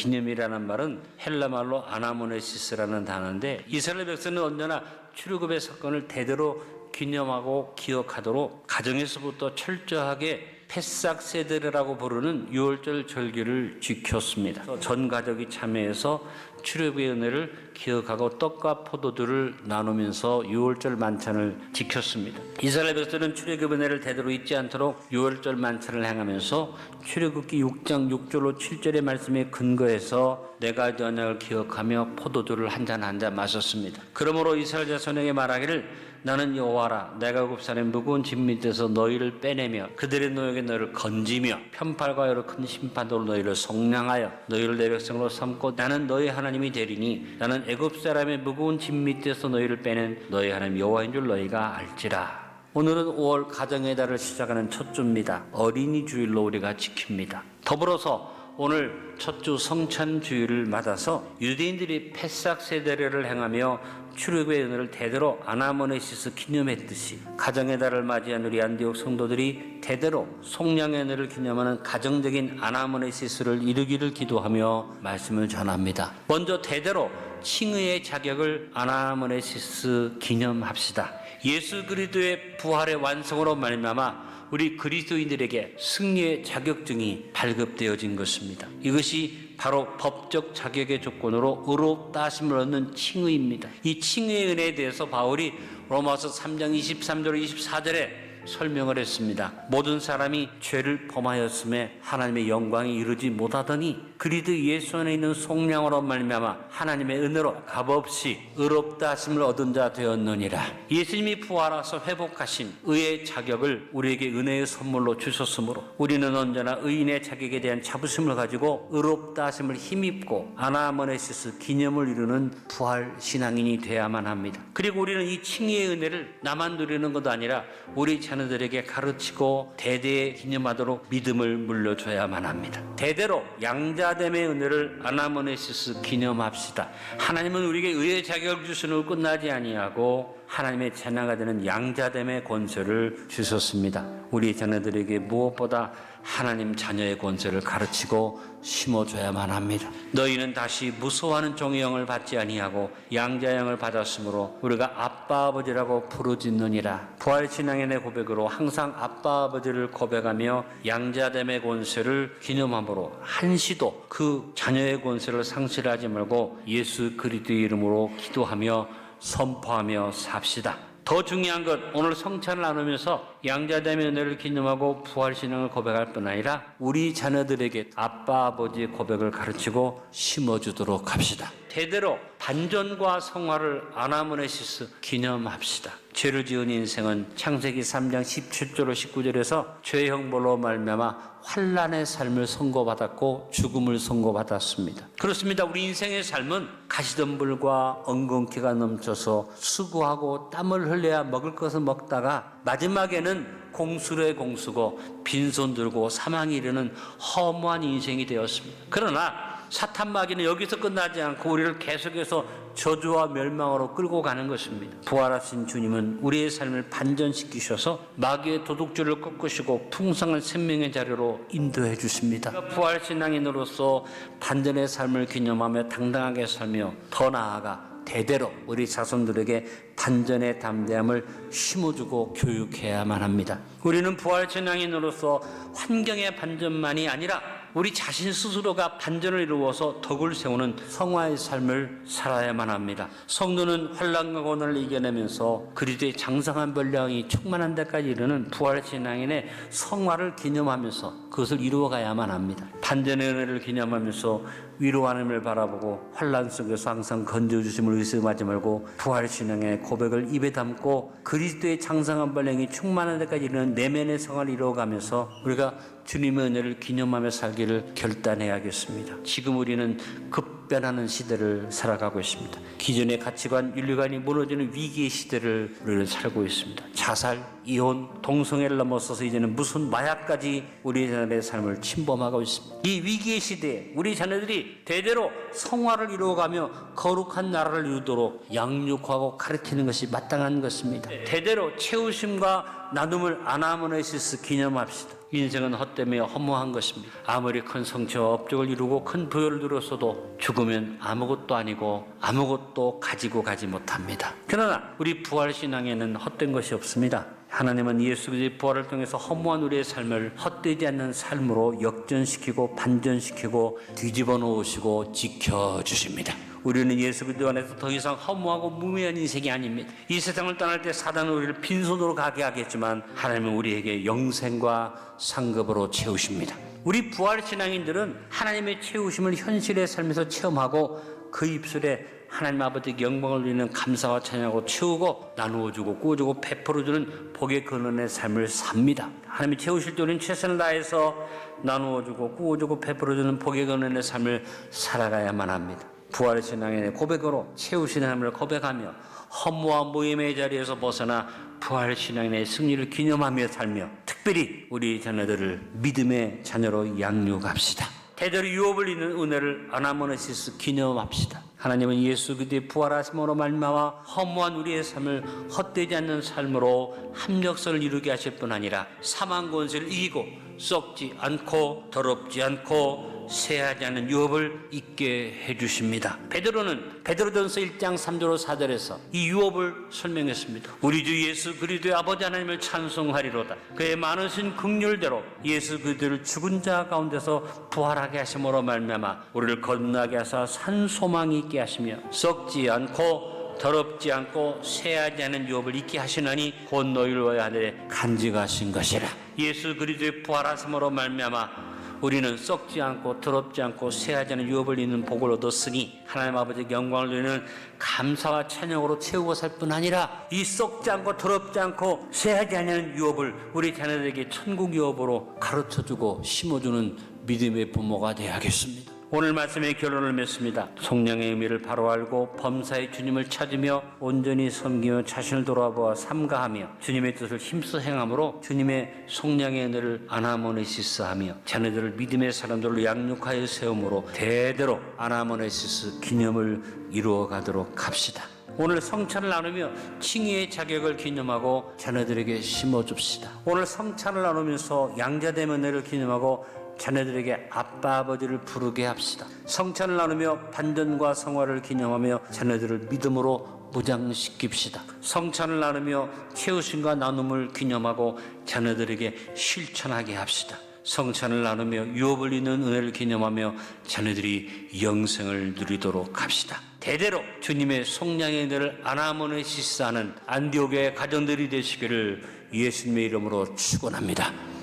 기념이라는 말은 헬라 말로 아나모네시스라는 단어인데 이스라엘 백성은 언제나 출애굽의 사건을 대대로 기념하고 기억하도록 가정에서부터 철저하게 패삭 세대라고 부르는 유월절 절기를 지켰습니다. 전 가족이 참여해서 출애굽의 은혜를 기억하고 떡과 포도주를 나누면서 유월절 만찬을 지켰습니다. 이스라엘 백성은 출애굽 은혜를 대대로 잊지 않도록 유월절 만찬을 행하면서 출애굽기 6장 6절로 7절의 말씀에 근거해서 내가 언약을 기억하며 포도주를 한 잔 한 잔 마셨습니다. 그러므로 이스라엘 자손에게 말하기를 나는 여호와라 내가 애굽 사람의 무거운 짐 밑에서 너희를 빼내며 그들의 노역에 너희를 건지며 편팔과 여러 큰 심판으로 너희를 속량하여 너희를 내 백성으로 삼고 나는 너희 하나님이 되리니 나는 애굽 사람의 무거운 짐 밑에서 너희를 빼낸 너희 하나님 여호와인 줄 너희가 알지라. 오늘은 5월 가정의 달을 시작하는 첫 주입니다. 어린이 주일로 우리가 지킵니다. 더불어서 오늘 첫 주 성찬 주일을 맞아서 유대인들이 패삭 세대를 행하며 출애굽의 은혜를 대대로 아나모네시스 기념했듯이 가정의 달을 맞이한 우리 안디옥 성도들이 대대로 속량의 은혜를 기념하는 가정적인 아나모네시스를 이루기를 기도하며 말씀을 전합니다. 먼저 대대로 칭의의 자격을 아나모네시스 기념합시다. 예수 그리스도의 부활의 완성으로 말미암아 우리 그리스도인들에게 승리의 자격증이 발급되어진 것입니다. 이것이 바로 법적 자격의 조건으로 의롭다 하심을 얻는 칭의입니다. 이 칭의의 은혜에 대해서 바울이 로마서 3장 23절 24절에 설명을 했습니다. 모든 사람이 죄를 범하였음에 하나님의 영광이 이르지 못하더니 그리스도 예수 안에 있는 속량으로 말미암아 하나님의 은혜로 값없이 의롭다 하심을 얻은 자 되었느니라. 예수님이 부활하셔 회복하신 의의 자격을 우리에게 은혜의 선물로 주셨으므로 우리는 언제나 의인의 자격에 대한 자부심을 가지고 의롭다 하심을 힘입고 아나모네시스 기념을 이루는 부활 신앙인이 되어야만 합니다. 그리고 우리는 이 칭의의 은혜를 나만 누리는 것도 아니라 우리 자녀들에게 가르치고 대대에 기념하도록 믿음을 물려줘야만 합니다. 대대로 양자됨의 은혜를 아나모네시스 기념합시다. 하나님은 우리에게 의의 자격을 주시는 끝나지 아니하고 하나님의 자녀가 되는 양자됨의 권세를 주셨습니다. 우리 자녀들에게 무엇보다 하나님 자녀의 권세를 가르치고 심어줘야만 합니다. 너희는 다시 무서워하는 종의 영을 받지 아니하고 양자의 영을 받았으므로 우리가 아빠 아버지라고 부르짖느니라. 부활신앙의 내 고백으로 항상 아빠 아버지를 고백하며 양자됨의 권세를 기념함으로 한시도 그 자녀의 권세를 상실하지 말고 예수 그리스도의 이름으로 기도하며 선포하며 삽시다. 더 중요한 것, 오늘 성찬을 나누면서 양자됨의 은혜를 기념하고 부활신앙을 고백할 뿐 아니라 우리 자녀들에게 아빠 아버지의 고백을 가르치고 심어주도록 합시다. 대대로 반전과 성화를 아나모네시스 기념합시다. 죄를 지은 인생은 창세기 3장 17절로 19절에서 죄의 형벌로 말미암아 환난의 삶을 선고받았고 죽음을 선고받았습니다. 그렇습니다. 우리 인생의 삶은 가시덤불과 엉겅퀴가 넘쳐서 수고하고 땀을 흘려야 먹을 것을 먹다가 마지막에는 공수의 공수고 빈손 들고 사망에 이르는 허무한 인생이 되었습니다. 그러나 사탄 마귀는 여기서 끝나지 않고 우리를 계속해서 저주와 멸망으로 끌고 가는 것입니다. 부활하신 주님은 우리의 삶을 반전시키셔서 마귀의 도둑질을 꺾으시고 풍성한 생명의 자리로 인도해 주십니다. 부활신앙인으로서 반전의 삶을 기념하며 당당하게 살며 더 나아가 대대로 우리 자손들에게 반전의 담대함을 심어주고 교육해야만 합니다. 우리는 부활신앙인으로서 환경의 반전만이 아니라 우리 자신 스스로가 반전을 이루어서 덕을 세우는 성화의 삶을 살아야만 합니다. 성도는 환난과 고난을 이겨내면서 그리스도의 장성한 분량이 충만한 데까지 이르는 부활신앙인의 성화를 기념하면서 그것을 이루어가야만 합니다. 반전의 은혜를 기념하면서 위로하님을 바라보고 환난 속에서 항상 건져주심을 의심하지 말고 부활신앙의 고백을 입에 담고 그리스도의 장성한 분량이 충만한 데까지 이르는 내면의 성화를 이루어가면서 우리가 주님의 은혜를 기념하며 살기를 결단해야겠습니다. 지금 우리는 급변하는 시대를 살아가고 있습니다. 기존의 가치관, 윤리관이 무너지는 위기의 시대를 우리는 살고 있습니다. 자살, 이혼, 동성애를 넘어서서 이제는 무슨 마약까지 우리 자녀의 삶을 침범하고 있습니다. 이 위기의 시대에 우리 자녀들이 대대로 성화를 이루어가며 거룩한 나라를 이루도록 양육하고 가르치는 것이 마땅한 것입니다. 대대로 채우심과 나눔을 아나모네시스 기념합시다. 인생은 헛되며 허무한 것입니다. 아무리 큰 성취와 업적을 이루고 큰 부여를 누렸어도 죽으면 아무것도 아니고 아무것도 가지고 가지 못합니다. 그러나 우리 부활신앙에는 헛된 것이 없습니다. 하나님은 예수 그리스도의 부활을 통해서 허무한 우리의 삶을 헛되지 않는 삶으로 역전시키고 반전시키고 뒤집어 놓으시고 지켜주십니다. 우리는 예수 그리스도 안에서 더 이상 허무하고 무모한 인생이 아닙니다. 이 세상을 떠날 때 사단은 우리를 빈손으로 가게 하겠지만 하나님은 우리에게 영생과 상급으로 채우십니다. 우리 부활신앙인들은 하나님의 채우심을 현실의 삶에서 체험하고 그 입술에 하나님 아버지께 영광을 드리는 감사와 찬양으로 채우고 나누어주고 꾸어주고 베풀어주는 복의 근원의 삶을 삽니다. 하나님이 채우실 때 우리는 최선을 다해서 나누어주고 꾸어주고 베풀어주는 복의 근원의 삶을 살아가야만 합니다. 부활신앙의 고백으로 채우신 하나님을 고백하며 허무와 무임의 자리에서 벗어나 부활신앙의 승리를 기념하며 살며 특별히 우리 자녀들을 믿음의 자녀로 양육합시다. 대대로 유업을 잇는 은혜를 아나모네시스 기념합시다. 하나님은 예수 그리스도의 부활하심으로 말미암아 허무한 우리의 삶을 헛되지 않는 삶으로 합력선을 이루게 하실 뿐 아니라 사망 권세를 이기고 썩지 않고 더럽지 않고 쇠하지 않은 유업을 있게 해주십니다. 베드로는 베드로전서 1장 3절로 4절에서 이 유업을 설명했습니다. 우리 주 예수 그리스도의 아버지 하나님을 찬송하리로다. 그의 많으신 긍휼대로 예수 그리스도를 죽은 자 가운데서 부활하게 하심으로 말미암아 우리를 거듭나게 하사 산 소망이 있게 하시며 썩지 않고 더럽지 않고 쇠하지 않은 유업을 있게 하시나니 곧 너희를 하늘에 간직하신 것이라. 예수 그리스도의 부활하심으로 말미암아 우리는 썩지 않고 더럽지 않고 쇠하지 않은 유업을 잇는 복을 얻었으니 하나님 아버지의 영광을 누리는 감사와 찬양으로 채우고 살 뿐 아니라 이 썩지 않고 더럽지 않고 쇠하지 않은 유업을 우리 자녀들에게 천국 유업으로 가르쳐주고 심어주는 믿음의 부모가 되어야겠습니다. 오늘 말씀의 결론을 맺습니다. 성령의 의미를 바로 알고 범사의 주님을 찾으며 온전히 섬기며 자신을 돌아보아 삼가하며 주님의 뜻을 힘써 행함으로 주님의 성령의 은혜를 아나모네시스하며 자녀들을 믿음의 사람들로 양육하여 세움으로 대대로 아나모네시스 기념을 이루어가도록 합시다. 오늘 성찬을 나누며 칭의의 자격을 기념하고 자녀들에게 심어줍시다. 오늘 성찬을 나누면서 양자됨 은혜를 기념하고 자녀들에게 아빠 아버지를 부르게 합시다. 성찬을 나누며 반전과 성화를 기념하며 자녀들을 믿음으로 무장시킵시다. 성찬을 나누며 채우심과 나눔을 기념하고 자녀들에게 실천하게 합시다. 성찬을 나누며 유업을 잇는 은혜를 기념하며 자녀들이 영생을 누리도록 합시다. 대대로 주님의 속량의 은혜를 아나모네시스하는 안디옥의 가정들이 되시기를 예수님의 이름으로 축원합니다.